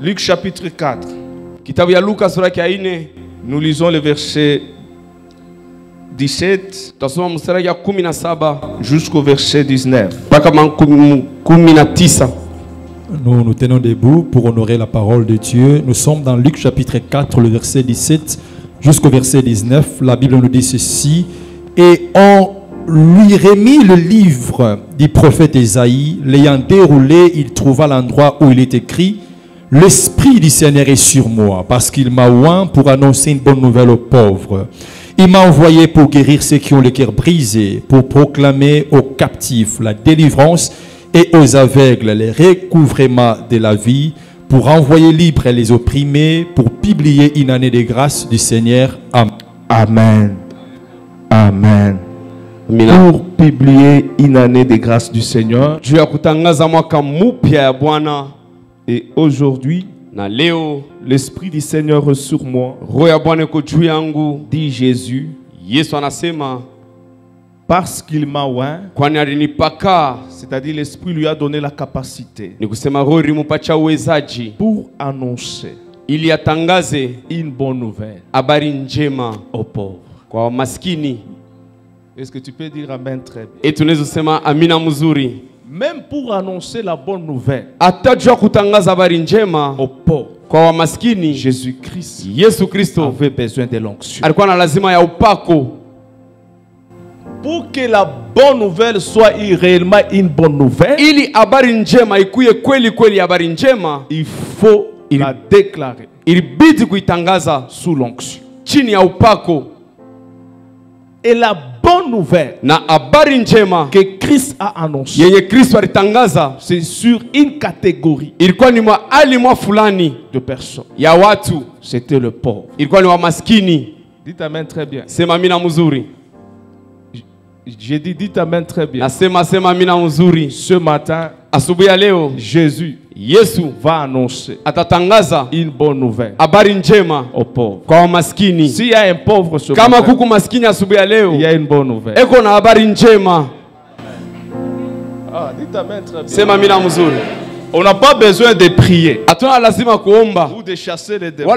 Luc chapitre 4. Kitabu ya Luka sura ya 4. Nous lisons le verset 17 Tutasoma mstari ya 17 jusqu'au verset 19. mpaka 19. Nous nous tenons debout pour honorer la parole de Dieu. Nous sommes dans Luc chapitre 4, le verset 17 jusqu'au verset 19. La Bible nous dit ceci. Et on lui remit le livre du prophète Ésaïe. L'ayant déroulé, il trouva l'endroit où il est écrit: L'Esprit du Seigneur est sur moi, parce qu'il m'a oint pour annoncer une bonne nouvelle aux pauvres. Il m'a envoyé pour guérir ceux qui ont le cœur brisé, pour proclamer aux captifs la délivrance et aux aveugles les recouvrements de la vie, pour envoyer libres les opprimés, pour publier une année de grâce du Seigneur. Amen. Amen. Pour publier une année de grâce du Seigneur. Et aujourd'hui, l'Esprit du Seigneur est sur moi, dit Jésus, parce qu'il m'a oint, c'est-à-dire l'Esprit lui a donné la capacité pour annoncer une bonne nouvelle aux pauvres. Est-ce que tu peux dire Amen très bien? Même pour annoncer la bonne nouvelle aux pauvres, Jésus-Christ avait besoin de l'onction. Pour que la bonne nouvelle soit réellement une bonne nouvelle, il faut la déclarer sous l'onction. Et la bonne nouvelle que Christ a annoncée, c'est sur une catégorie de personnes. C'était le pauvre. Dites Amen très bien. J'ai dit dites Amen très bien. Ce matin, Jésus va annoncer une bonne nouvelle aux pauvres. S'il y a un pauvre ce matin, il y a une bonne nouvelle. Ah, dites Amen très bien. On n'a pas besoin de prier ou de chasser les démons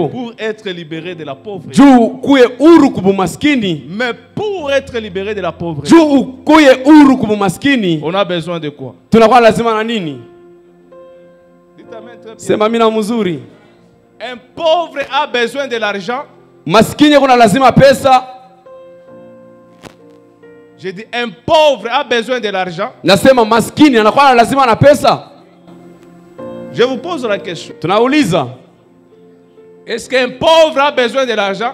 pour être libéré de la pauvreté. Mais pour être libéré de la pauvreté, on a besoin de quoi? Dites Amen très bien. Un pauvre a besoin de l'argent. J'ai dit un pauvre a besoin de l'argent. Je vous pose la question. Est-ce qu'un pauvre a besoin de l'argent?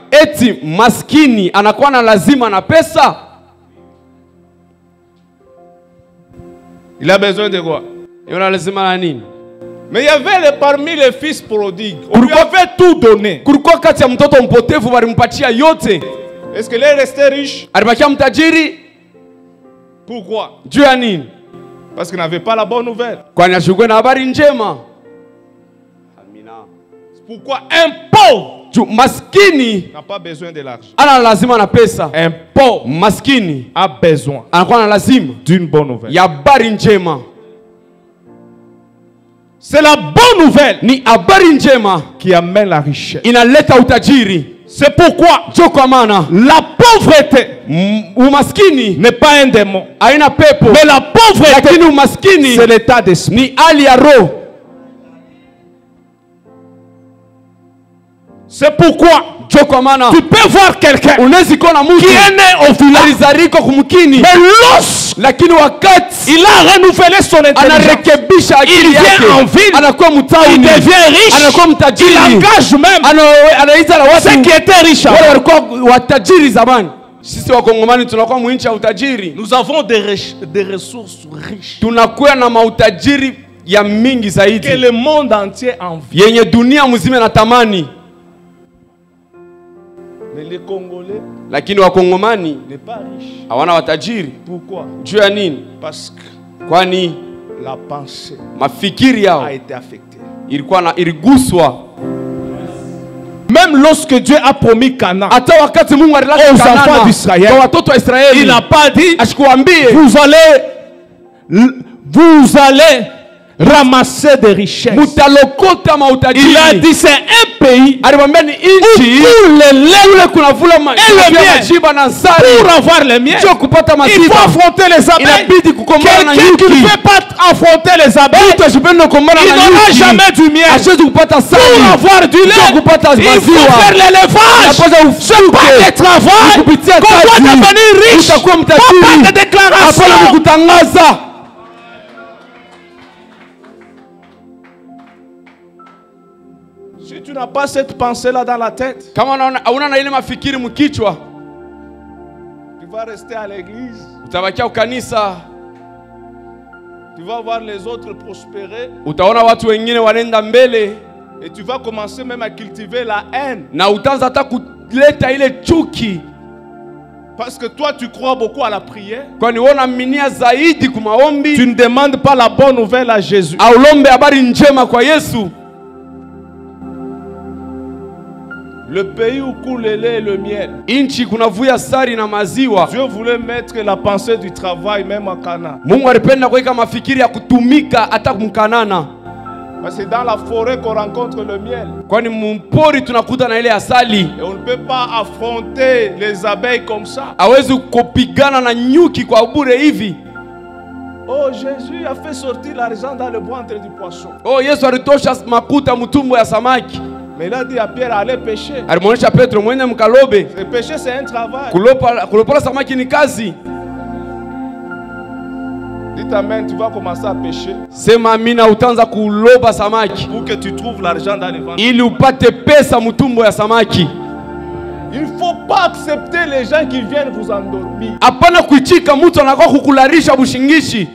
Il a besoin de quoi? Mais il y avait parmi les fils prodigues. On lui avait tout donné. Est-ce qu'il est resté riche? Pourquoi? Parce qu'il n'avait pas la bonne nouvelle. Pourquoi un pauvre n'a pas besoin de l'argent? Un pauvre a besoin d'une bonne nouvelle. C'est la bonne nouvelle qui amène la richesse. C'est pourquoi la pauvreté n'est pas un démon. Mais la pauvreté, c'est l'état d'esprit. C'est pourquoi tu peux voir quelqu'un qui est né au village, mais il a renouvelé son intelligence, il vient en ville, il devient riche, il engage même ceux qui étaient riches. Nous avons des ressources riches que le monde entier envie. Mais les Congolais n'est pas riche. Pourquoi? Parce que la pensée a été affectée. Même lorsque Dieu a promis Canaan aux enfants d'Israël, il n'a pas dit vous allez ramasser des richesses. mutalokota mautajiri. Il a dit c'est un pays Alimwambia ni nchi le lait kuna vula le miel. Pour avoir le miel, sio kupata il faut maziwa. affronter les abeilles. Inabidi kukombana na Quelqu'un qui ne nyuki. veut pas affronter les abeilles, Mtu asipende kukombana il na n'aura nyuki. jamais du miel. Asiwezi kupata Pour asali. avoir du Sio lait, kupata il faut maziwa. faire l'élevage. Unapaswa ufuke. Pas de travail. Kupitia Qu'on doit kazi. devenir riche. Utakuwa Pas mtajiri. de Hapana déclaration. kutangaza. Si tu n'as pas cette pensée-là dans la tête, Kama hauna na ile mafikiri mkichwa, tu vas rester à l'église. utabakia ukanisa, Tu vas voir les autres prospérer. utaona watu wengine wanaenda mbele Et tu vas commencer même à cultiver la haine. na utaanza hata kuleta ile chuki, Parce que toi, tu crois beaucoup à la prière. kwani wewe unaaminia zaidi kwa Tu maombi. ne demandes pas la bonne nouvelle à Jésus. Aulombe habari njema kwa Yesu. Le pays où coule le lait et le miel. Inchi kunavuya sari na maziwa. Dieu voulait mettre la pensée du travail même en Canaan. Mungu alipenda kuweka mafikiri ya kutumika hata kumkanana, Parce que dans la forêt qu'on rencontre le miel. kwani mpori tunakuta na ile asali. Et on ne peut pas affronter les abeilles comme ça. Hawezi kupigana na nyuki kwa bure hivi. Oh, Jésus a fait sortir l'argent dans le ventre du poisson. Oh, Yesu alitosha makuta mtumbo ya samaki. Mais il a dit à Pierre, allez pêcher. Alimwonyesha Petro, mwende mkalobe. Le pêcher, c'est un travail. Kulopola samaki ni kazi. Dites amen, tu vas commencer à pêcher Sema amina, utaanza kuloba samaki pour que tu trouves l'argent dans le ventre. ili upate pesa mtumbo ya samaki. Il ne faut pas accepter les gens qui viennent vous endormir. Hapana kuichika mtu anakuwa kukularisha bushingishi.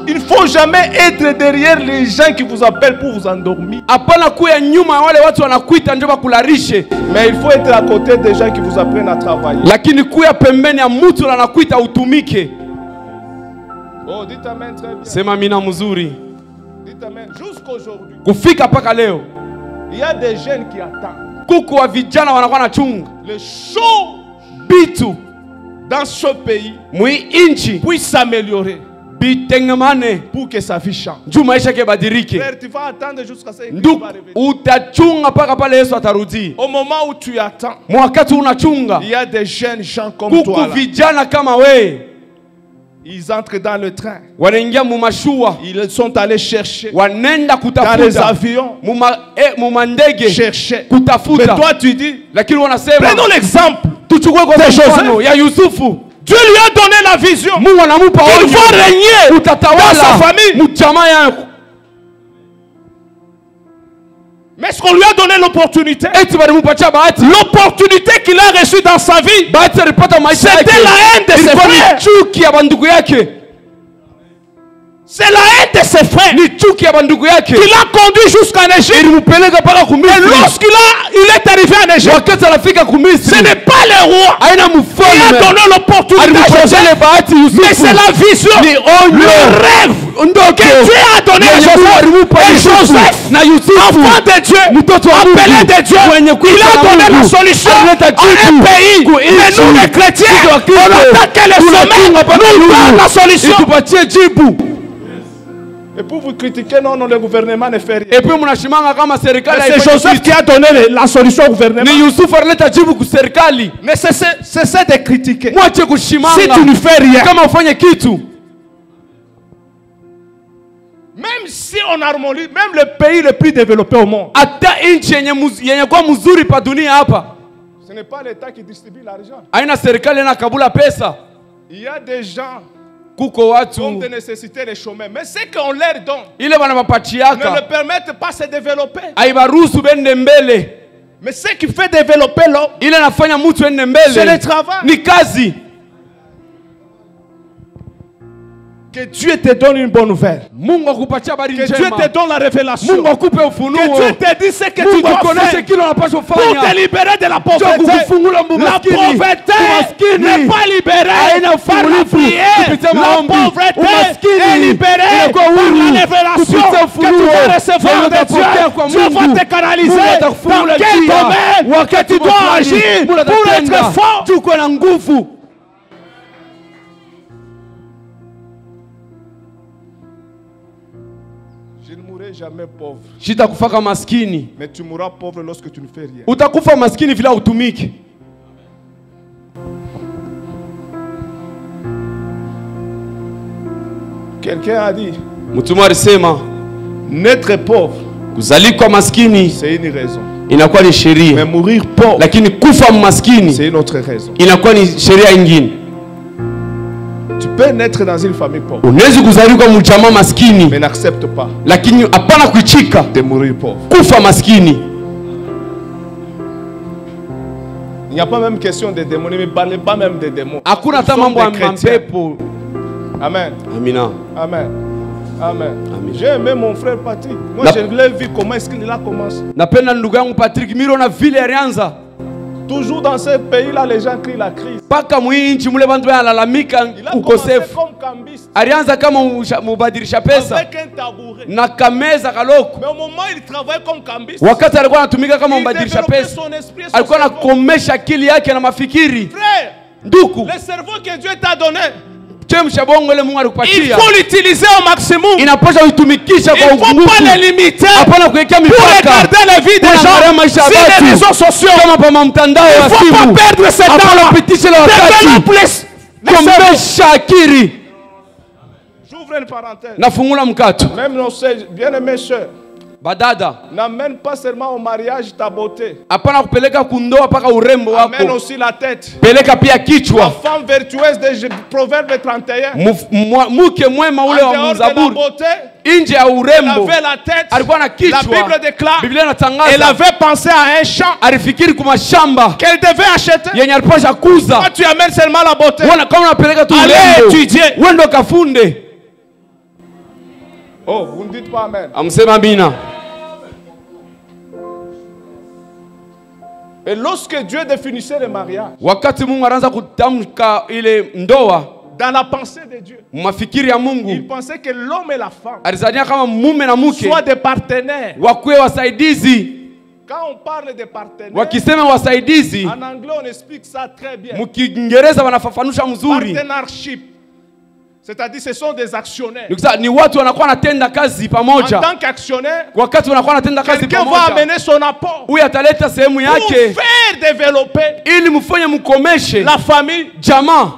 Il faut jamais être derrière les gens qui vous appellent pour vous endormir. Hapana kuya nyuma ya wale watu wanakuita ndio bakularishe. Mais il faut être à côté des gens qui vous apprennent à travailler. Lakini kuya pembeni ya mtu anakuita utumike. Oh, dites amen très bien. Sema amina mzuri. Dites amen. Jusqu'aujourd'hui, Kufika paka leo il y a des jeunes qui attendent. kuku wa vijana wanakuwa na chunga Les choses bitu dans ce pays mwi inchi puissent s'améliorer bitengemane pour que sa vie change. juu maisha yake badilike. Frère, tu vas attendre jusqu'à ce que Christ Ndugu, va revenir. utachunga paka pale Yesu atarudi. Au moment où tu attends, Mwakati unachunga il y a des jeunes gens comme kuku toi là. vijana kama we Ils entrent dans le train. wanaingia mumashua, Ils sont allés chercher wanenda dans les kutafuta avions. mumandege Chercher. kutafuta. Mais toi tu dis, Lakini wanasema prenons l'exemple. tuchukue kwa C'est mfano Joseph. ya Yusufu. Dieu lui a donné la vision. Mungu anamupa Il onyo, va régner dans utatawala sa famille. mjamaa yako. Mais est-ce qu'on lui a donné l'opportunité? Eti balimupatia bahati, L'opportunité qu'il a reçue dans sa vie, bahati alipata maisha yake. c'était la haine de ses Ilikuwa ni frères. chuki ya bandugu yake, C'est la haine de ses frères ni chuki ya bandugu yake qui l'a conduit jusqu'en Égypte. ilimpeleka mpaka Et kumisri. lorsqu'il est arrivé en Égypte, Wakati anafika ce kumisri n'est pas le roi aina qui a mfalme donné l'opportunité à alimpatia Joseph, ile bahati mais c'est Yusufu, la vision, ni onyo, le rêve ndoto que Dieu a donné à yenye Mungu Joseph. alimupa Et Yusufu. Joseph, Na Yusufu enfant de Dieu, mtoto wa appelé Mungu, de Dieu, mwenye il kuitwa a na donné la Mungu, solution alileta à un jibu pays. kuishi. Mais nous les chrétiens, Sisi wa Kristo, on attaque le sommet, tunachunga mpaka nous Mungu donne la solution. itupatie jibu. Et pour vous critiquer, non, le gouvernement ne fait rien. Et puis mnashimanga kama serikali C'est haifanyi Joseph kitu. qui a donné la solution au gouvernement. Ni Yusufu alileta jibu ku serikali. Mais c'est de critiquer. Mwache Si kushimanga tu ne fais rien, kama ufanye kitu. même si on harmonise, même le pays le plus développé au monde, Hata nchi yenye kuwa mzuri pa dunia hapa ce n'est pas l'État qui distribue l'argent. haina serikali na kabula pesa. Il y a des gens Kuko qui ont watu des nécessités, les chômeurs. Mais ce qu'on leur donne ile ne wanapatiaka le permettent pas de se développer. aibaruhusu bende mbele. Mais ce qui fait développer l'homme, Ile nafanya mtu ende c'est le mbele travail. ni kazi. Que Dieu te donne une bonne nouvelle. Mungu akupatia habari Que Dieu njema. te donne la révélation. Mungu akupe Que ufunuo. Dieu te dise ce que tu Mungu dois akuoneshe faire kile unapaswa pour te kufanya. libérer de la Sio pauvreté. kukufungula La umaskini. pauvreté Umaskini n'est pas libérée haina par la ufungulifu prière. kupitia La maombi. pauvreté est Umaskini libérée inakuwa par huru la révélation kupitia que ufunuo. tu vas recevoir Mungu de atapokea kwa Dieu. Dieu va Mungu. te canaliser Mungu dans atakufungula quel njia. domaine Wakati que tu dois fulani, agir Mungu pour atatenda. être fort. Tuko na nguvu. Je ne mourrai jamais pauvre. Sitakufaka maskini. Mais tu mourras pauvre lorsque tu ne fais rien. Utakufa maskini vile utumiki. Quelqu'un a dit, Mtume alisema naître pauvre, kuzaliwa maskini c'est une raison. inakuwa ni Mais sheria, mourir pauvre, lakini kufa maskini c'est une autre raison. inakuwa ni sheria nyingine. Tu peux naître dans une famille pauvre, Unaweza kuzaliwa mjamaa maskini, mais n'accepte pas lakini hapana kuichika de mourir pauvre. kufa maskini. Il n'y a pas même question des démons, ne me parlez pas même des démons. Hakuna Nous hata sommes mambo ya des chrétiens. mapepo. Amen. Amina. Amen. Amen. Amen. J'ai aimé mon frère Patrick. Moi, La- je l'ai vu comment est-ce qu'il a commencé. Napenda ndugu yangu Patrick Miro na vile alianza. Toujours dans ce pays-là, les gens crient la crise. Paka mwinchi mule bantu wanalalamika Il a commencé ukosefu. comme cambiste, Alianza kama mubadilisha pesa avec un tabouret. na kameza kaloko. Mais au moment où il travaillait comme cambiste, Wakati alikuwa anatumika kama il mbadilisha développait pesa, son esprit et son alikuwa cerveau. anakomesha akili yake na mafikiri. Frère, Nduku, le cerveau que Dieu t'a donné, chemsha bongo ile Mungu il alikupatia. faut l'utiliser au maximum. Inapaswa uitumikisha Il kwa ne faut nguvu. pas les limiter Hapana kuwekea pour mipaka. regarder la vie des Unaangalia gens maisha ya sur les réseaux watu sociaux. kama pa mtandao Il wa ne faut pas simu. perdre ce Hapana temps-là. kupitisha ile wakati. Développe le cerveau. Komesha akili. J'ouvre une parenthèse. Nafungula mkato. Même nos sœurs, bien-aimées sœurs, Badada, n'amène pas seulement au mariage ta beauté. hapana kupeleka kundoa paka urembo Amène wako. aussi la tête. Peleka pia La kichwa. femme vertueuse de Proverbe 31. Mke mwema En ule wa dehors de la Mzaburi, beauté, nje ya elle urembo avait la tête. alikuwa na La kichwa. Bible déclare, Biblia elle inatangaza avait pensé à un champ alifikiri kwa mashamba qu'elle devait acheter. yenye alipasha kuza. Quand tu amènes seulement la beauté, Wana kama unapeleka tu allez urembo, étudier. wewe ndo kafunde. Oh, vous ne dites pas amen. Amsema amina. Et lorsque Dieu définissait le mariage, Wakati Mungu anaanza kutamka ile ndoa, dans la pensée de Dieu, mafikiri ya il Mungu pensait que l'homme et la femme alizania kama mume na mke soient des partenaires. wakuwe wasaidizi. Quand on parle de partenaires, Wakisema wasaidizi, en anglais on explique ça très bien. mkiingereza wanafafanusha mzuri. Partnership. C'est-à-dire ce sont des actionnaires. Ni watu wanakuwa wanatenda kazi En pamoja. tant qu'actionnaire, Wakati wanakuwa wanatenda kazi quelqu'un va pamoja, amener son apport huyu ataleta sehemu pour yake faire développer ili mfanye mkomeshe la famille. jamaa.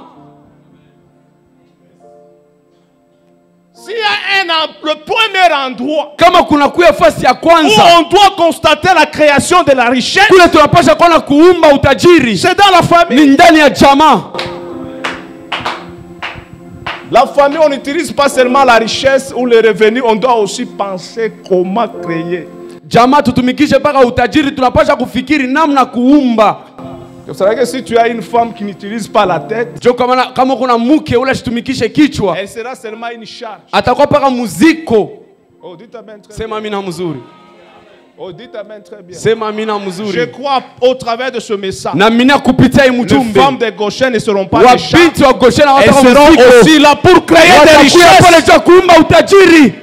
S'il y a le premier endroit Kama kuna kuya fasi ya où kwanza on doit constater la création de la richesse, kule tunapasha kuona kuumba utajiri c'est dans la famille. ni ndani ya jamaa. La famille, on n'utilise pas seulement la richesse ou le revenu, on doit aussi penser comment créer. Jamaa tutumikishe mpaka utajiri, tunapasha kufikiri namna kuumba. Vous savez que si tu as une femme qui n'utilise pas la tête, Jo, kama kuna mke ule asitumikishe kichwa, elle sera seulement une charge. atakuwa mpaka muziko. Oh, dites amen très bien. Sema amina mzuri. Oh, dites amen très bien. Sema amina Je mzuri. crois au travers de ce message, Na mina kupitia hii les mjumbe, femmes de Goshen ne seront pas des charges. wabinti wa Goshena Elles watakuwa seront muziko. aussi là pour créer des Watakuwa pale richesses. cha kuumba utajiri.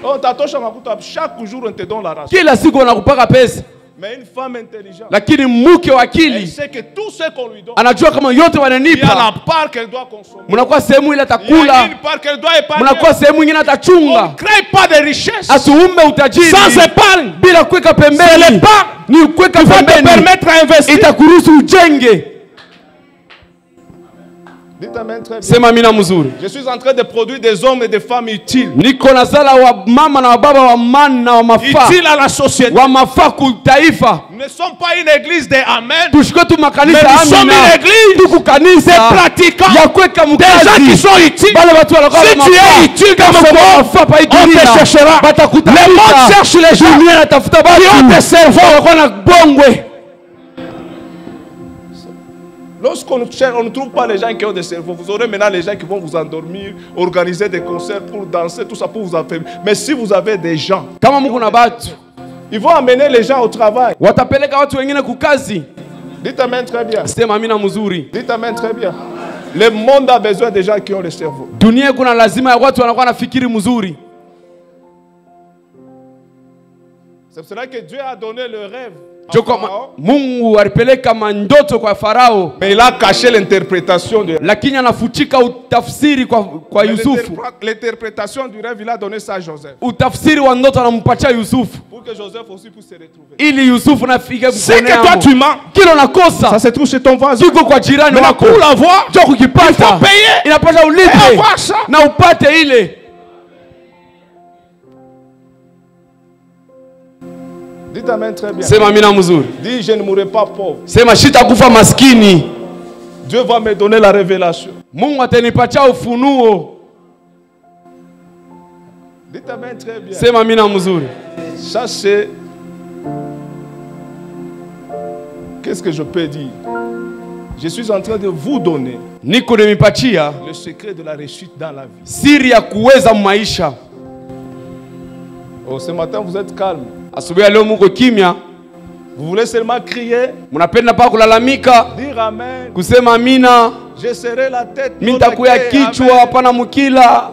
Oh, tatosha makuta, chaque jour on te donne la race. Kila siku wanakupaka pesa, Mais une femme intelligente, lakini mke wa elle akili sait que tout ce qu'on lui donne, anajua kama yote il y a wananipa, la part qu'elle doit consommer. mnakuwa sehemu ile Il y a atakula, une part qu'elle doit épargner. mnakuwa sehemu nyingine On atachunga. ne crée pas de richesse Atuumbe utajiri sans épargne. bila kuweka C'est pembeni, l'épargne ni kuweka qui va te pembeni permettre d'investir. itakuruhusu ujenge. Dites amen très bien. Sema amina mzuri. Je suis en train de produire des hommes et des femmes utiles. Niko na zala wa mama na wa baba wa maana na wa mafaa, Utiles à la société. wa mafaa kutaifa. Nous ne sommes pas une église de Amen. Tushike tu makanisa Mais nous sommes amina, une église tuku kanisa des pratiquants. ya kuweka Des gens qui mkazi. sont utiles. Bale watu wanakuwa Si na tu es mafaa. utile Kama dans ce uko monde, mafaa pa hii on te dunia, cherchera. batakutafuta. Le monde cherche les gens Dunia inatafuta batu. qui ont des cerveaux. Wanakuwa na bongwe. Lorsqu'on cherche, on ne trouve pas les gens qui ont des cerveaux. Vous aurez maintenant les gens qui vont vous endormir, organiser des concerts pour danser, tout ça pour vous affaiblir. Mais si vous avez des gens, Kama Mungu na batu, ils vont amener les gens au travail. watapeleka watu wengine kukazi. Dites amen très bien. Sema amina mzuri. Dites amen très bien. Le monde a besoin des gens qui ont le cerveau. Dunia kuna lazima ya watu wanakuwa na fikiri mzuri. C'est pour cela que Dieu a donné le rêve Mungu alipeleka mandoto kwa Farao. Mais il a caché l'interprétation de. Lakini anafuchika utafsiri kwa Yusufu. L'interprétation du rêve, il a donné ça à Joseph. Utafsiri wa ndoto anampatia Yusufu. Pour que Joseph aussi puisse se retrouver. Ili Yusufu nafike mkononi. C'est que toi tu mens. Kilo nakosa. Ça se trouve chez ton voisin. Kiko kwa jirani wako. Pour l'avoir, il faut payer. Inapaswa ulipe. Na upate ile. Dites amen très bien. Sema amina mzuri. Dis je ne mourrai pas pauvre. Sema sitakufa maskini. Dieu va me donner la révélation. Mungu atanipatia ufunuo. Dites amen très bien. Sema amina mzuri. Ça c'est. Qu'est-ce que je peux dire? Je suis en train de vous donner niko nimepatia le secret de la réussite dans la vie. Siri ya kuweza maisha. Oh, ce matin vous êtes calme. Asubuhi leo mko kimya. Vous voulez seulement crier? Mnapenda pa kulalamika? Dire amen. Kusema amina. Je serai la tête. Mimi nitakuya kichwa hapana mkila.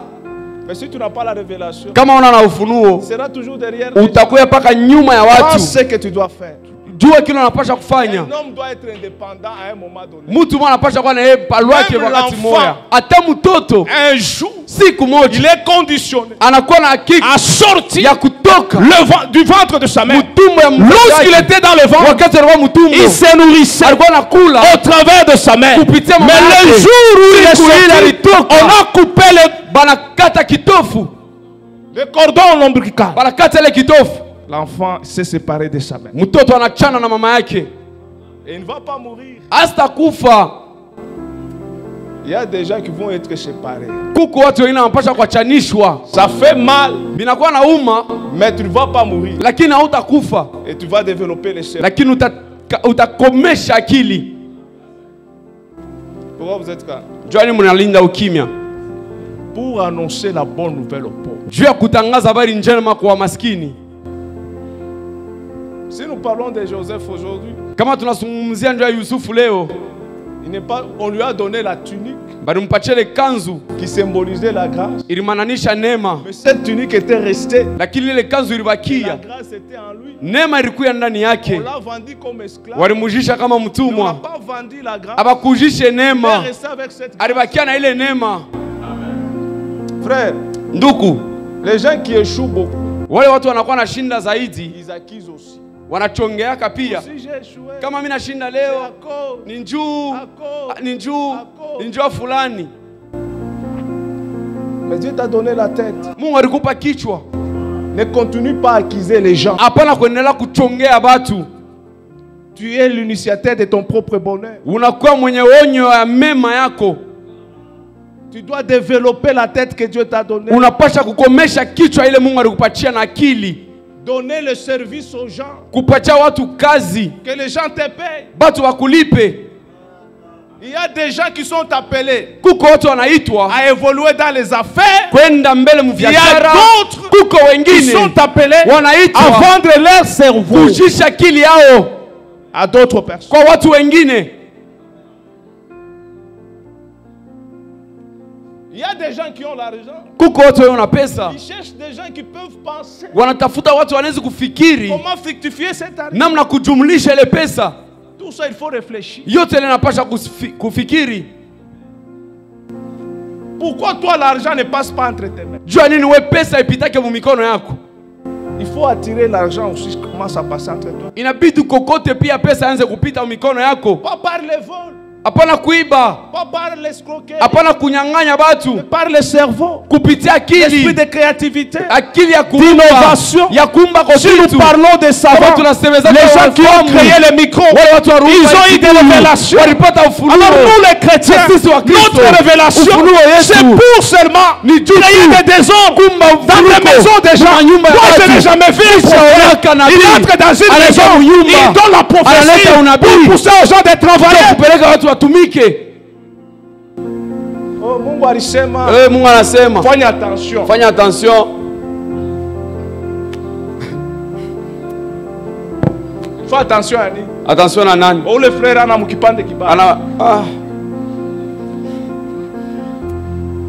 Mais si tu n'as pas la révélation, kama una na ufunuo, sera toujours derrière. Utakuya paka nyuma ya watu. C'est ce que tu dois faire. Jua kile unapaswa kufanya. Un homme doit être indépendant à un moment donné. Mtu mwana anapaswa kuwa na yeye palwake wakati moja. Hata mtoto un jour, siku moja, il est conditionné anakuwa na hakika à sortir ya kutoka du ventre de sa mère. Lorsqu'il était dans le ventre, il se nourrissait au travers de sa mère. Mais le jour où il est sorti, on a coupé le cordon ombilical. L'enfant s'est séparé de sa mère. Et il ne va pas mourir. Il y a des gens qui vont être séparés. Ça fait mal, mais tu ne vas pas mourir. Et tu vas développer les cerveaux. Pourquoi vous êtes calme? Pour annoncer la bonne nouvelle aux pauvres. Si nous parlons de Joseph aujourd'hui, on lui a donné la tunique qui symbolisait la grâce. Mais cette tunique était restée. La grâce était en lui. On l'a vendu comme esclave. On n'a pas vendu la grâce. Il est resté avec cette grâce. Frère, les gens qui échouent beaucoup, ils acquisent aussi. Wanachongeaka pia. Si j'ai échoué, kama mimi nashinda leo ni njoo fulani. Mais Dieu t'a donné la tête. Mungu alikupa kichwa. Ne continue pas à accuser les gens. Hapana kuendelea kuchongea watu. Tu es l'initiateur de ton propre bonheur. Unakuwa mwenye onyo ya mema yako. Tu dois développer la tête que Dieu t'a donnée. Unapasha kukomesha kichwa ile Mungu alikupatia na akili. Donner le service aux gens. Kupatia watu kazi. Que les gens te payent. Batu wakulipe. Il y a des gens qui sont appelés kuko watu wanaitwa à évoluer dans les affaires. Kwenda mbele mu biashara. Il y a d'autres kuko wengine qui sont appelés wanaitwa à vendre leur cerveau kujisha akili yao à d'autres personnes. Kwa watu wengine. Il y a des gens qui ont l'argent. Kuko watu wana pesa. Ils cherchent des gens qui peuvent penser. Wanatafuta watu wanaweza kufikiri. Comment fructifier cet argent? Namna kujumlisha ile pesa. Tout ça il faut réfléchir. Yote ile napasha kufikiri. Pourquoi toi l'argent ne passe pas entre tes mains? Jua nini wewe pesa ipitake mu mikono yako? Il faut attirer l'argent aussi, commence à passer entre toi. Inabidi kokote pia pesa anze kupita mu mikono yako. Pas par les vols. Apana kuiba. Pas par l'escroquerie. Apana kunyang'anya batu. Par le cerveau. Kupitia akili. L'esprit de créativité. Akili ya kuumba. D'innovation. Ya kuumba kwa si nous parlons des savants, les gens qui ont créé les micros, ils ont eu des révélations. Alors nous les chrétiens, notre révélation, c'est pour seulement créer des désordres dans les maisons des gens. Moi je n'ai jamais vu un prophète. Il entre dans une maison, il donne la prophétie pour pousser aux gens de travailler. Oh, Mungu alisema. Mungu anasema. Fanya attention. Fanya attention. Fais attention à nini? Attention à nani? Oh le frère ana mukipande kibaya. Ana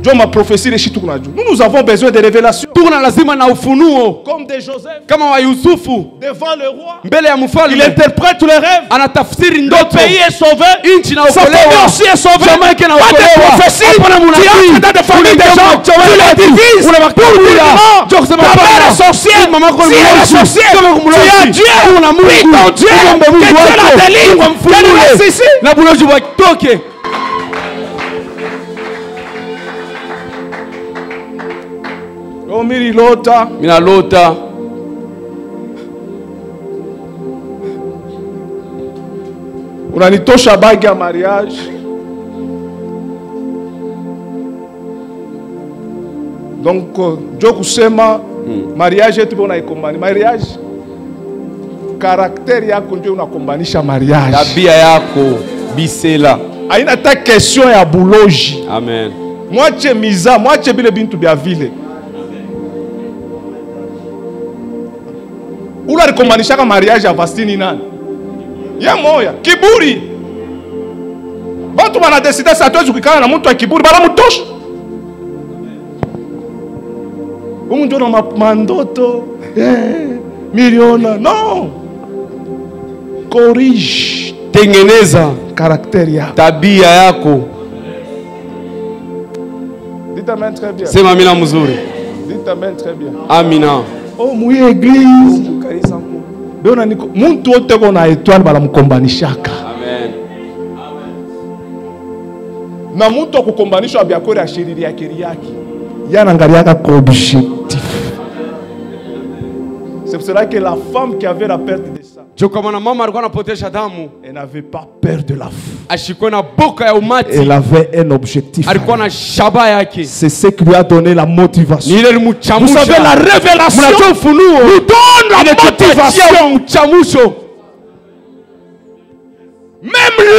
Dieu m'a prophétie les chitou kunaju. Nous avons besoin de révélations. Tukuna lazima na ufunuo. Comme de Joseph. Kama wa Yusufu. Devant le roi. Mbele ya mfalme. Il interprète tous les rêves. Anatafsiri ndoto. Le pays est sauvé. Inchi na Sa famille okolewa. aussi est sauvée. Jamaa yake na okolewa. Pas de prophétie. Hapana Tu munabii. entres dans des familles des gens. Tu les divises. Una Pour dire bakabula. non. Ndio kusema Ta mère est sorcière. Mama yako Si ni elle est mlozi. sorcière. Kama Tu as Dieu. Una Mungu. Prie ton Dieu. Uombe Mungu Que Dieu la wako. délivre. Mungu amfungue. Qu'elle reste ici. Na bulozi watoke. Omiri lota. Mina lota. Unanitosha bagi ya mariage. Donc ndio kusema mariage yetu bona ikombani. Mariage karakteri yako ndio unakombanisha mariage. Tabia yako bisela. Haina hata question ya buloji. Amen. Mwache miza, mwache bile bintu bya vile. Ula alikombanisha kama mariage ya Vastini nani? Ya moya, kiburi. Watu wana decide sasa hatuwezi kukana na mtu wa kiburi, bala mtosha. Mungu ndio na mandoto. Miliona. No. Corrige. Tengeneza Karakteri yako. tabia yako. Dites amen très bien. Sema amina mzuri. Dites amen très bien. Amina. Oh, mouye église. Beona niko muntu wote kona étoile bala mkombanishaka. Amen. Na muntu akukombanishwa bya kore ashiriri yake yake. Yana ngaliaka kwa objectif. C'est pour cela que la femme qui avait la perte de sang, Kama na mama alikuwa anapotesha damu, elle n'avait pas peur de la foule. ashikwe na boka ya umati. Elle avait un objectif. Alikuwa na shaba yake. C'est ce qui lui a donné la motivation. Ni ile Vous limuchamusha. savez, la révélation Mnajua ufunuo nous donne la motivation. Uchamusho. Même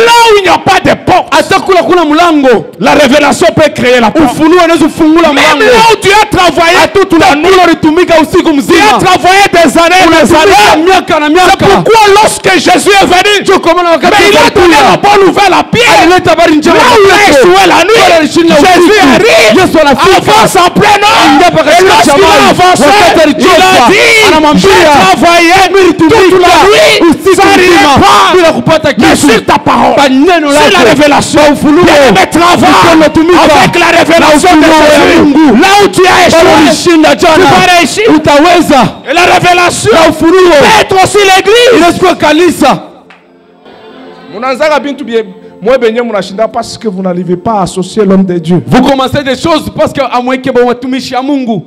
là où il n'y a pas de porte, Hata kula kuna mlango, la révélation peut créer la porte. ufunuo unaweza kufungula Même mlango. là où tu as travaillé toute la nuit, Ulitumika usiku tu as mzima. travaillé des années et des Unatumika années. miaka na C'est miaka. pourquoi lorsque Jésus est venu, Ndio kwa maana wakati mais il a donné la bonne nouvelle à Pierre. alileta habari njema. Là où il a échoué la nuit, Jésus arrive, Yesu anafika. avance en plein Ingia ordre. mpaka Et katika lorsqu'il a shamani. avancé, Wakati il alichoka, a dit, anamwambia, j'ai travaillé toute la nuit, usiku sans rien mzima prendre. bila kupata Mais kitu. sur ta parole, Kwa neno sur lako, la révélation, kwa ufunuo, bien-aimé, travaille unatumika avec la révélation de na ufunuo ya Jésus. Mungu. Là où tu as Bado échoué, ulishinda tu jana, vas réussir. utaweza. Et la révélation Na ufunuo peut être aussi l'église. inachukua kanisa. Munanzaka bintu bie mwe benye munashinda parce que vous n'arrivez pas à associer l'homme de Dieu. Vous commencez des choses parce que amweke ba watumishi ya Mungu.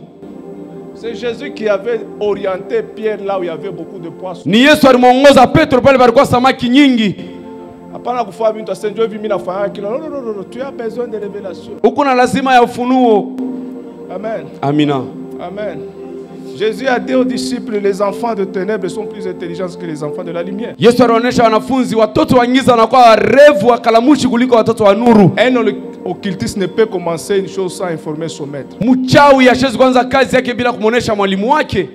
C'est Jésus qui avait orienté Pierre là où il y avait beaucoup de poissons. Ni Yesu alimuongoza Petro pale palikuwa samaki nyingi. Hapana kufanya bintu asenjwe hivi mimi nafanya kila. Non, non, non, non, tu as besoin de révélation. Uko na lazima ya ufunuo. Amen. Amina. Amen. Jésus a dit aux disciples, les enfants de ténèbres sont plus intelligents que les enfants de la lumière. Yesu alionyesha wanafunzi watoto wa giza wanakuwa warevu wakalamushi kuliko watoto wa nuru. Un occultiste ne peut commencer une chose sans informer son maître. Mchawi hashezi kuanza kazi yake bila kumuonesha mwalimu wake.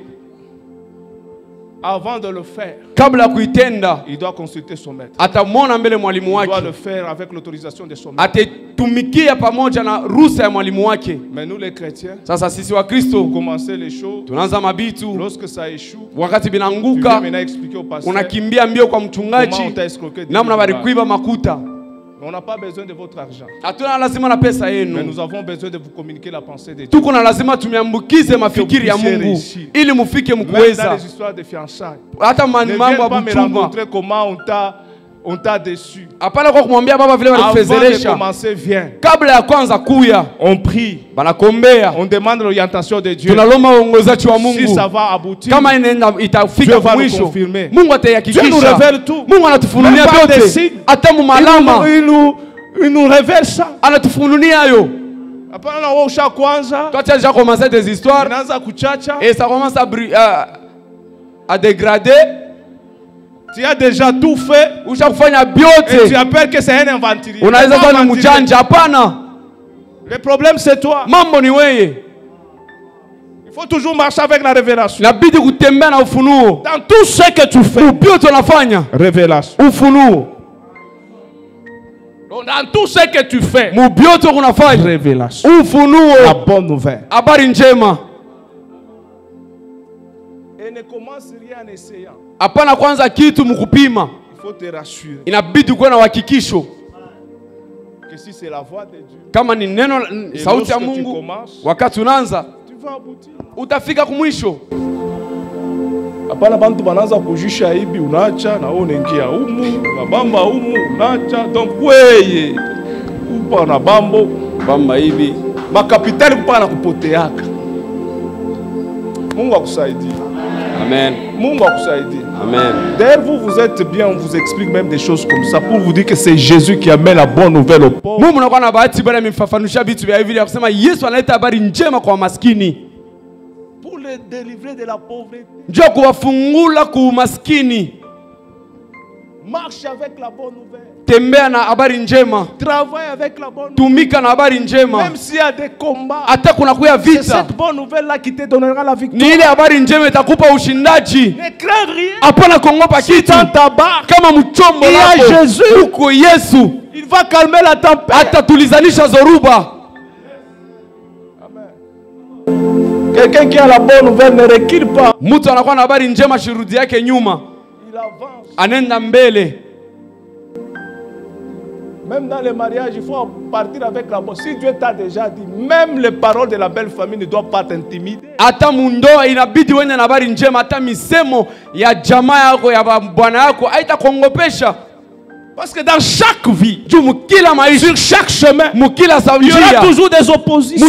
Avant de le faire, Kabla ya kuitenda, il doit consulter son maître. atamwona mbele mwalimu Il doit wake. le faire avec l'autorisation de son maître. Atatumikia pamoja na ruhusa ya mwalimu wake. Mais nous les chrétiens, Sasa sisi wa Kristo pour commencer les choses, tunaanza mabitu, lorsque ça échoue, wakati tu viens binanguka maintenant expliquer au pasteur unakimbia mbio kwa comment mchungaji on t'a escroqué. namna barikuiba makuta. On n'a pas besoin de votre argent. Hatuna lazima na pesa Mais yenu. nous avons besoin de vous communiquer la pensée de Dieu. Tuko na lazima tumiambukize mafikiri ya Mungu ili mufike Même dans mkuweza. les histoires de fiançailles. Hata Ne viens mambo ya pas me buchumba. rencontrer comment on t'a déçu. Hapana kwa kumwambia baba vile Avant de walikufelezesha. commencer, viens. Kabla ya kwanza kuya, On prie. banakombea. On demande l'orientation de Dieu. Tunalomba uongozaji wa Si Mungu. ça va aboutir, Kama inaenda itafika Dieu va nous mwisho, confirmer. Mungu Dieu nous atayahakikisha. révèle tout. Mungu anatufunulia Même par des vyote. signes. Hata mu malama Il nous révèle ça. anatufunulia hayo. Hapana wewe usha kwanza. Toi tu as déjà commencé des histoires Inaanza kuchacha. et ça commence à dégrader. Tu as déjà tout fait. Usha kufanya Et tu byote. appelles que c'est un inventurier. Unaweza Comment kuwa ni inventurier? mjanja, hapana. Le problème c'est toi. Mambo ni wewe. Il faut toujours marcher avec la révélation. Inabidi kutembea na ufunuo. Dans tout ce que tu fais. Byote unafanya Révélation. ufunuo. Donc, dans tout ce que tu fais. Mu byote unafanya Révélation. La ufunuo. bonne nouvelle. Habari njema. ne commence rien en essayant. Hapana kwanza kitu mkupima. Il faut te rassurer. Inabidi kuwa na uhakikisho. Que si c'est la voix de Dieu. Kama ni neno sauti ya Mungu, wakati unaanza, utafika kumwisho. Hapana bantu banaanza kujisha hivi unaacha na wewe unaingia humu, unabamba humu, unaacha. Donc wewe upa na bambo, bamba hivi, makapitali kupa na kupoteaka. Mungu akusaidie. Amen. Mungu akusaidie. Amen. D'ailleurs, vous êtes bien, on vous explique même des choses comme ça pour vous dire que c'est Jésus qui amène la bonne nouvelle aux pauvres. Mungu anakuwa na bahati bwana amefafanusha vitu vya hivi ya kusema Yesu analeta habari njema kwa maskini. Pour les délivrer de la pauvreté. Njoo kuwafungula ku maskini. Marche avec la bonne nouvelle. Tembea na habari njema. Travaille avec la bonne nouvelle. Tumika na habari njema. Même s'il y a des combats. Hata kuna kuya vita. C'est cette bonne nouvelle là qui te donnera la victoire. Ni ile habari njema itakupa ushindaji. Ne crains rien. Hapana kuogopa kitu. Dans ta barque. Kama mchombo lako. Il y a Jésus. Uko Yesu. Il va calmer la tempête. Atatulizanisha zoruba. Amen. Quelqu'un qui a la bonne nouvelle ne recule pas. Mtu anakuwa na habari njema shirudi yake nyuma. Il avance. Anenda mbele. Même dans les mariages, il faut partir avec la bonne. Si Dieu t'a déjà dit, même les paroles de la belle famille ne doivent pas t'intimider. Hata mundoa inabidi uende na habari njema, hata misemo ya jamaa yako ya bwana yako haitakuongopesha. Parce que dans chaque vie, sur chaque chemin, il y aura toujours des oppositions.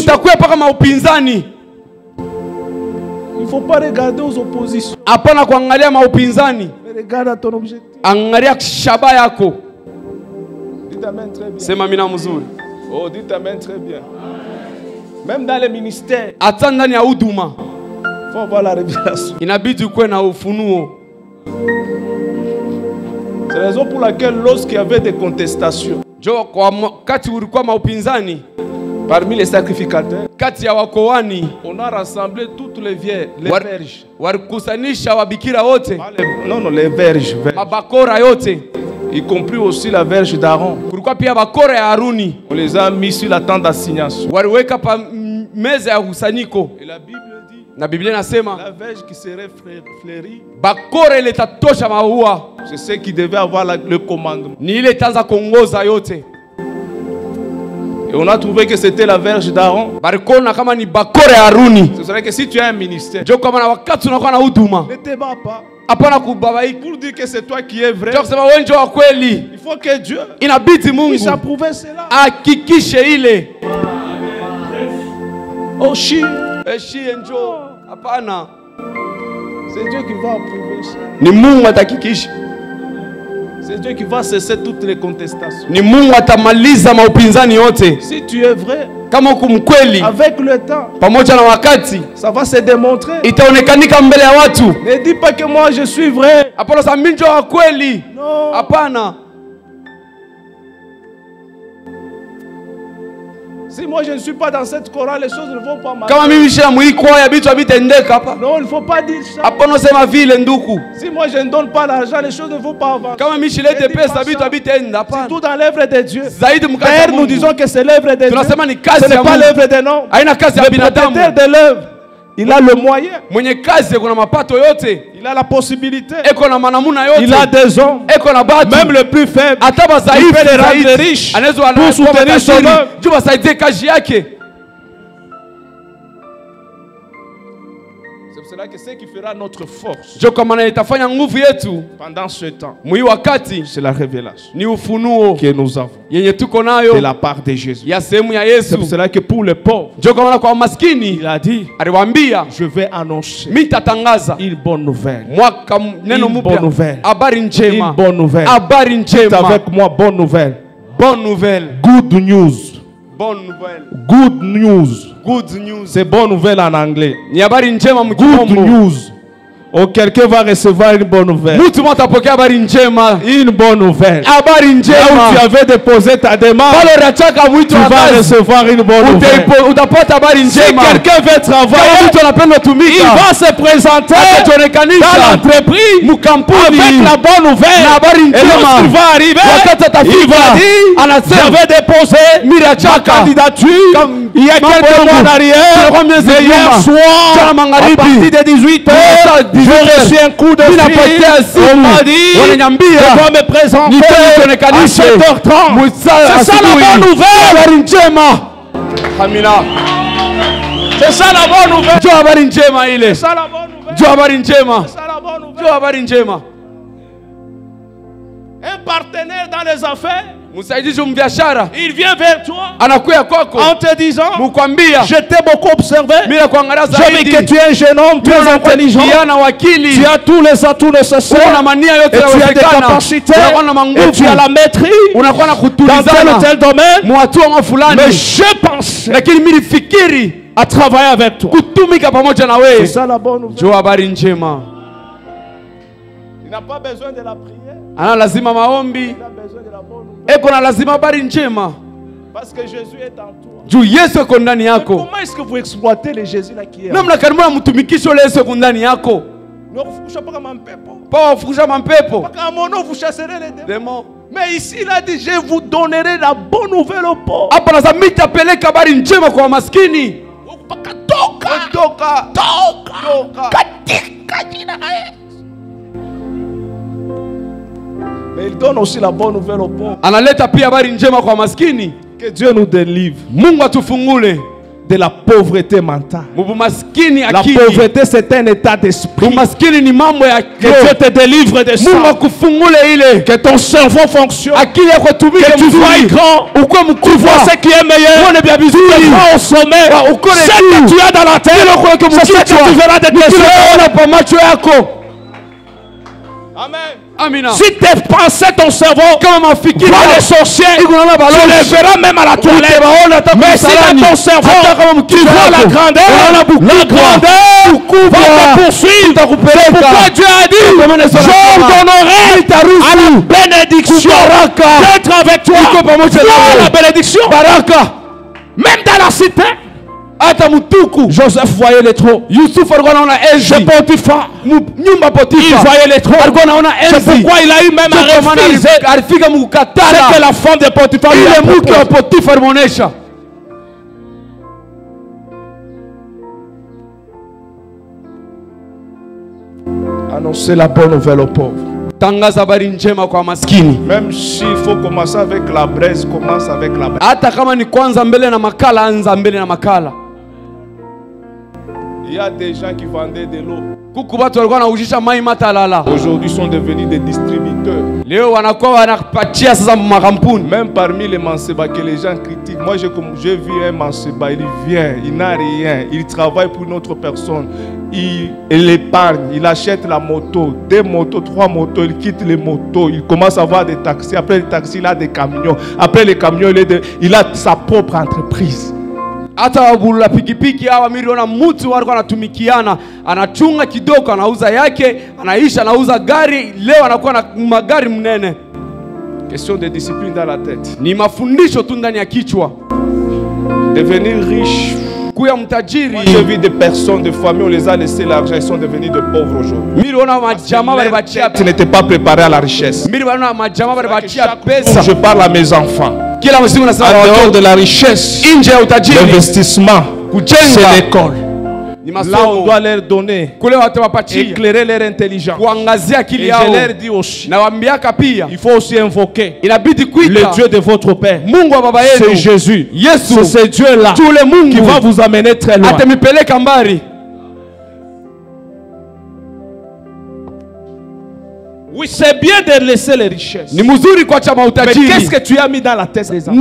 Il ne faut pas regarder aux oppositions. Mais regarde à ton objectif. Dites amen très bien. Oh, dites amen très bien. Même dans les ministères, il faut avoir la révélation. C'est la raison pour laquelle lorsqu'il y avait des contestations parmi les sacrificateurs, on a rassemblé toutes les vierges, les verges. Non, les verges. Y compris aussi la verge d'Aaron. On les a mis sur la tente d'assignation. Et la Bible dit, la verge qui serait fleurie, c'est ce qui devait avoir le commandement. Et on a trouvé que c'était la verge d'Aaron. Ce serait que si tu as un ministère, ne te bats pas. Pour dire que c'est toi qui es vrai, il faut que Dieu puisse approuver cela. Oh, c'est Dieu qui va approuver ça. C'est Dieu qui va cesser toutes les contestations. Si tu es vrai, avec le temps, ça va se démontrer. Ne dis pas que moi je suis vrai. Non. Si moi je ne suis pas dans cette chorale, les choses ne vont pas marcher. Non, il ne faut pas dire ça. Si moi je ne donne pas l'argent, les choses ne vont pas avancer. Surtout dans l'œuvre de Dieu. D'ailleurs, nous disons que c'est l'œuvre de Dieu. Ce n'est pas l'œuvre de l'homme. Le propriétaire de l'œuvre, il a le moyen. Il a la possibilité. Il a des hommes. Même le plus faible. Il peut les rendre riches pour soutenir son œuvre. C'est cela que c'est qui fera notre force pendant ce temps. C'est la révélation que nous avons de la part de Jésus. C'est pour cela que pour les pauvres, il a dit, je vais annoncer une bonne nouvelle. Une bonne nouvelle. Une bonne nouvelle. C'est avec moi, bonne nouvelle. Bonne nouvelle. Good news. Bonne nouvelle. Good news. Good news. C'est bonne nouvelle en anglais. Good news. Oh, quelqu'un va recevoir une bonne nouvelle. Une bonne nouvelle. Là où tu avais déposé ta demande, tu vas recevoir une bonne nouvelle. Si quelqu'un veut travailler, il va se présenter dans l'entreprise avec la bonne nouvelle. Et lorsqu'il va arriver, il va dire, j'avais déposé ma candidature il y a quelques mois en arrière, mais hier soir, à partir de 18h, reçu un coup de fil. On m'a dit, je dois me présenter à 7h30. C'est ça la bonne nouvelle. Amina. C'est ça la bonne nouvelle. Njoo habari njema ile. C'est ça la bonne nouvelle. Njoo habari njema. C'est ça la bonne nouvelle. Njoo habari njema. Un partenaire dans les affaires, msaidizi mbiashara, il vient vers toi anakuya kwako en te disant, mukwambia, je t'ai beaucoup observé, mimi kuangalia je vis zaidi, que tu es un jeune homme très intelligent, tu as tous les atouts nécessaires, et tu as des capacités, et tu as la maîtrise dans tel ou tel domaine, mais je pense à travailler avec toi. C'est ça la bonne nouvelle. Il n'a pas besoin de la prière. Ana lazima maombi. Il a besoin de la bonne nouvelle. Eko na lazima habari njema. Parce que Jésus est en toi. Juu Yesu eko ndani yako. Comment est-ce que vous exploitez le Jésus là qui est? Namna gani mtumikisho le Yesu eko ndani yako? Pas wafukusha mampepo. Parce qu'à mon nom vous chasserez les démons. Mais ici il a dit, je vous donnerai la bonne nouvelle aux pauvres. Hapa lazima nitapeleka habari njema kwa maskini. Toka. Mais il donne aussi la bonne nouvelle aux pauvres. Analeta pia habari njema kwa maskini. Que Dieu nous délivre. Mungu atufungule de la pauvreté mentale. La pauvreté c'est un état d'esprit. Que Dieu te délivre de ça. Que ton cerveau fonctionne. Que tu vois grand. Tu vois ce qui est meilleur. Tu vois au sommet. Ce que tu as dans la terre, c'est ce que tu verras de tes yeux. Amen. Amina. Si tes pensées, ton cerveau, voit les sorciers, tu les verras même à la toilette. Mais si dans ton cerveau, tu vois la grandeur va te poursuivre. C'est pourquoi Dieu a dit, j'ordonnerai à la bénédiction d'être avec toi. Voilà la bénédiction. Même dans la cité. Joseph voyait les trous. C'est Potiphar. Il voyait les trous. C'est pourquoi il a eu même à refuser. C'est que la femme de Potiphar lui a proposé. Annoncer la bonne nouvelle aux pauvres. Même s'il faut commencer avec la braise, commence avec la braise. Il y a des gens qui vendaient de l'eau. Aujourd'hui sont devenus des distributeurs. Même parmi les mancebas que les gens critiquent. Moi j'ai vu un manceba, il vient, il n'a rien, il travaille pour une autre personne. Il épargne, il achète la moto, 2 motos, 3 motos, il quitte les motos, il commence à avoir des taxis. Après les taxis, il a des camions. Après les camions, il a sa propre entreprise. Hata wabula pikipiki hawa miliona mtu walikuwa anatumikiana, anachunga kidogo, anauza yake, anaisha, anauza gari, leo anakuwa na magari mnene. Question de discipline dans la tête. Ni mafundisho tu ndani ya kichwa. Devenir riche. Kuya mtajiri. Moi j'ai vu des personnes, des familles, on les a laissé l'argent, ils sont devenus de pauvres aujourd'hui. Tu n'étais pas préparé à la richesse. Je parle à mes enfants. En dehors de la richesse, l'investissement, c'est l'école. Là on doit leur donner, éclairer leur intelligence. Et je leur dis aussi, il faut aussi invoquer le Dieu de votre Père. C'est Jésus. C'est ce Dieu-là qui va vous amener très loin. Oui, c'est bien de laisser les richesses. Mais qu'est-ce que tu as mis dans la tête des enfants?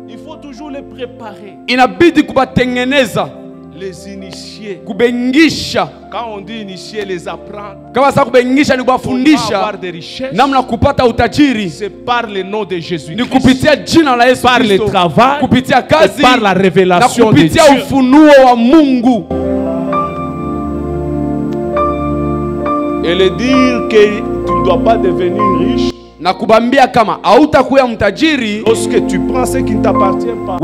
Il faut toujours les préparer. Les initier. Quand on dit initier, les apprendre. Avoir des richesses. C'est par le nom de Jésus. Par le travail. Et par la révélation de Dieu. Et le dire que tu ne dois pas devenir riche. Lorsque tu prends ce qui ne t'appartient pas.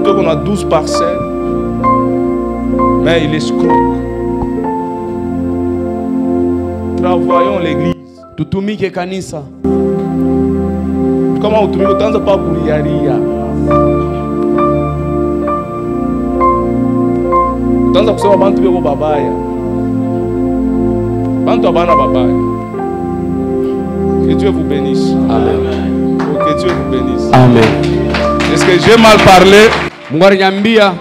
On a 12 parcelles. Mais il escroque. Travaillons l'église. Comment utumike utaanza pa kulialia. Utaanza kusema bantu beko babaya. Bantu abana babaya. Que Dieu vous bénisse. Amen. Oh, que Dieu vous bénisse. Amen. Est-ce que j'ai mal parlé? Mungu aliniambia,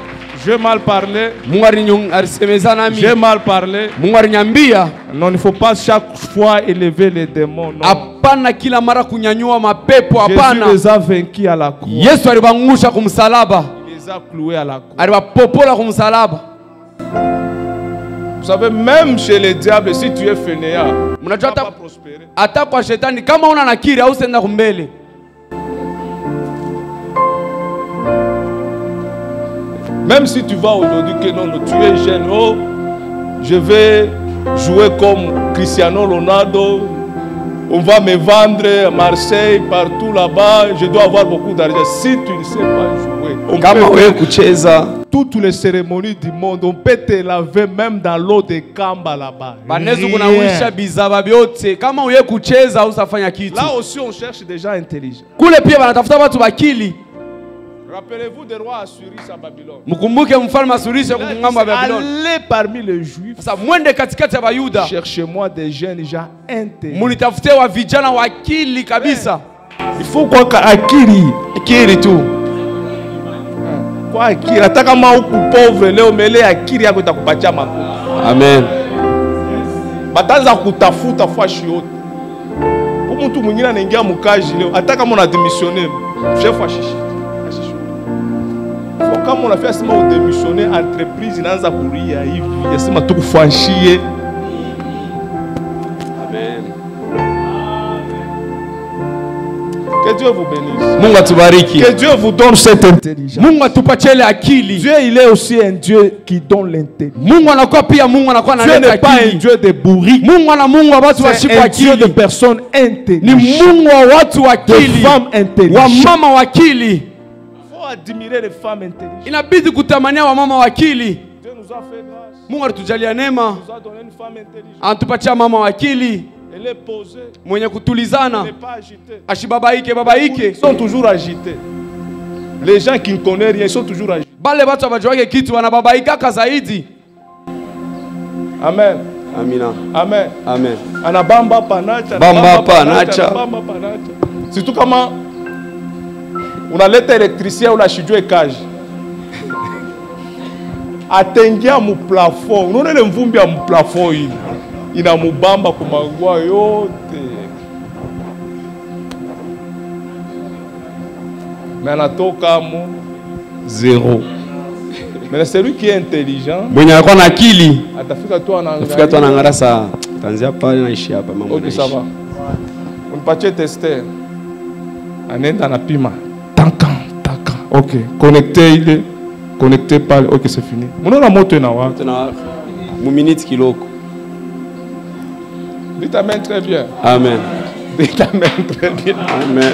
J'ai mal parlé. Mungu alisemeza nami, J'ai mal parlé. Mungu aliniambia, Non, il ne faut pas chaque fois élever les démons. Non. hapana kila mara kunyanyua mapepo, Jésus hapana. les a vaincus à la croix. Yesu alibangusha kumsalaba, Il les a cloués à la croix. alibapopola kumsalaba. Vous savez, même chez les diables, si tu es fainéant, tu ne vas Mnajua pas prospérer. hata kwa shetani kama una nakiri au senda kumbele. Même si tu vas aujourd'hui que non, tu es jeune, oh, je vais jouer comme Cristiano Ronaldo, on va me vendre à Marseille, partout là-bas, je dois avoir beaucoup d'argent. Si tu ne sais pas jouer, on Kama peut wewe faire kucheza toutes les cérémonies du monde, on peut te laver même dans l'eau de Kamba là-bas. banezo Rien. kunawisha bizaba vyote. Kama wewe kucheza au usafanya kitu. Là aussi, on cherche des gens intelligents. Kule pia wanatafuta watu bakili. Rappelez-vous des rois Assyriens à Babylone. Mkumbuke mfalme Asurisha kumngamba Babylon. Allez parmi les Juifs, Sasa mwende katikati ya Bayuda, cherchez-moi des jeunes gens intelligents. munitafute wa vijana wa akili kabisa. Il faut quoi akili. Akili tu. Kwa akili. Hata kama uko pauvre leo mele akili yako itakupatia makuta. Amen. Bataanza kutafuta fashi yote. Kwa mtu mwingine anaingia mkaji leo, hata kama una démissionner, chef ashishi. Kama unafia sema udémissionner, entreprise inaanza kulia hivi, yasema tukufashie. Amen. Que Dieu vous bénisse. Mungu atubariki. Que Dieu vous donne cette intelligence. Mungu atupatie ile akili. Dieu, il est aussi un Dieu qui donne l'intelligence. Mungu anakuwa pia Mungu anakuwa Dieu analeta n'est pas un akili. Dieu de bourriques. Mungu ana Mungu wa watu C'est washikwa un Dieu de akili. personnes Ni intelligentes. Mungu wa watu wa De akili. femmes Wa intelligentes. mama wa akili. Il faut admirer les femmes intelligentes. Inabidi kutamania wa mama wa akili. Dieu nous a fait grâce. Mungu alitujalia neema. Il nous a donné une femme intelligente. Anatupatia mama wa akili Elle est posée. mwenye Elle kutulizana. n'est pas agitée. Ashibabaike babaike. Ils sont toujours agités. Les gens qui ne connaissent rien, ils sont toujours agités. Bale watu abajuake kitu wanababaikaka zaidi. Amen. Amina. Amen. Amen. Anabamba panacha. Bamba panacha. Anabamba panacha. Surtout kama unaleta électricien unashijua kaji. Atengia mu plafond. Unaona ile mvumbi ya mu plafond hii. Inamubamba kumangua yote. Mais anatoka mu zéro. Mais celui qui est intelligent, Mwenye anakuwa na akili. atafika tu anaangalia. Fika tu anaangalia saa. Tanzia pale naishi hapa mama. Ok, ça va. Unipatie tester. Anaenda anapima. Tankan. Ok, connecté ile. Connecté pale. Ok, c'est fini. Mnaona moto inawa. Tuna mu minute kiloko. Dites amen très bien. Amen. Dites amen très bien. Amen.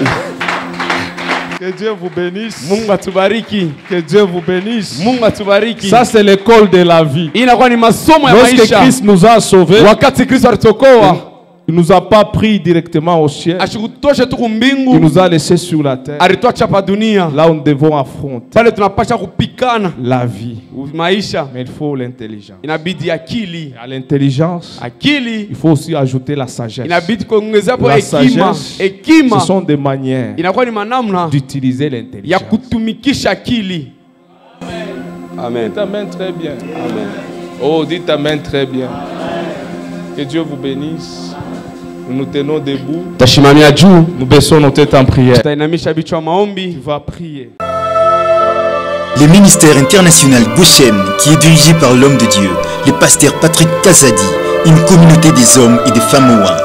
Que Dieu vous bénisse. Mungu atubariki. Que Dieu vous bénisse. Mungu atubariki. Ça c'est l'école de la vie. Inakuwa ni masomo ya Lorsque maisha. Christ nous a sauvés, Wakati Kristo alitokoa, il ne nous a pas pris directement au ciel. ashikutoshe tu Il kumbingu, nous a laissés sur la terre. alituacha pa dunia. Là où nous devons affronter Pale tunapasha kupikana la vie. maisha. Mais il faut l'intelligence. Inabidi akili. À l'intelligence, Akili il faut aussi ajouter la sagesse. inabidi kuongezea hapo La hekima. sagesse, Hekima ce sont des manières inakuwa ni manamna d'utiliser ya l'intelligence. kutumikisha akili. Amen. Dites amen très bien. Amen. Oh, dites amen très bien. Que Dieu vous bénisse. Nous nous tenons debout. Tashimamia juu, Nous baissons nos têtes en prière. tutainamisha vichwa maombi. Tu vas prier. Le ministère international Goshen, qui est dirigé par l'homme de Dieu, le pasteur Patrick Kazadi, une communauté des hommes et des femmes ouins.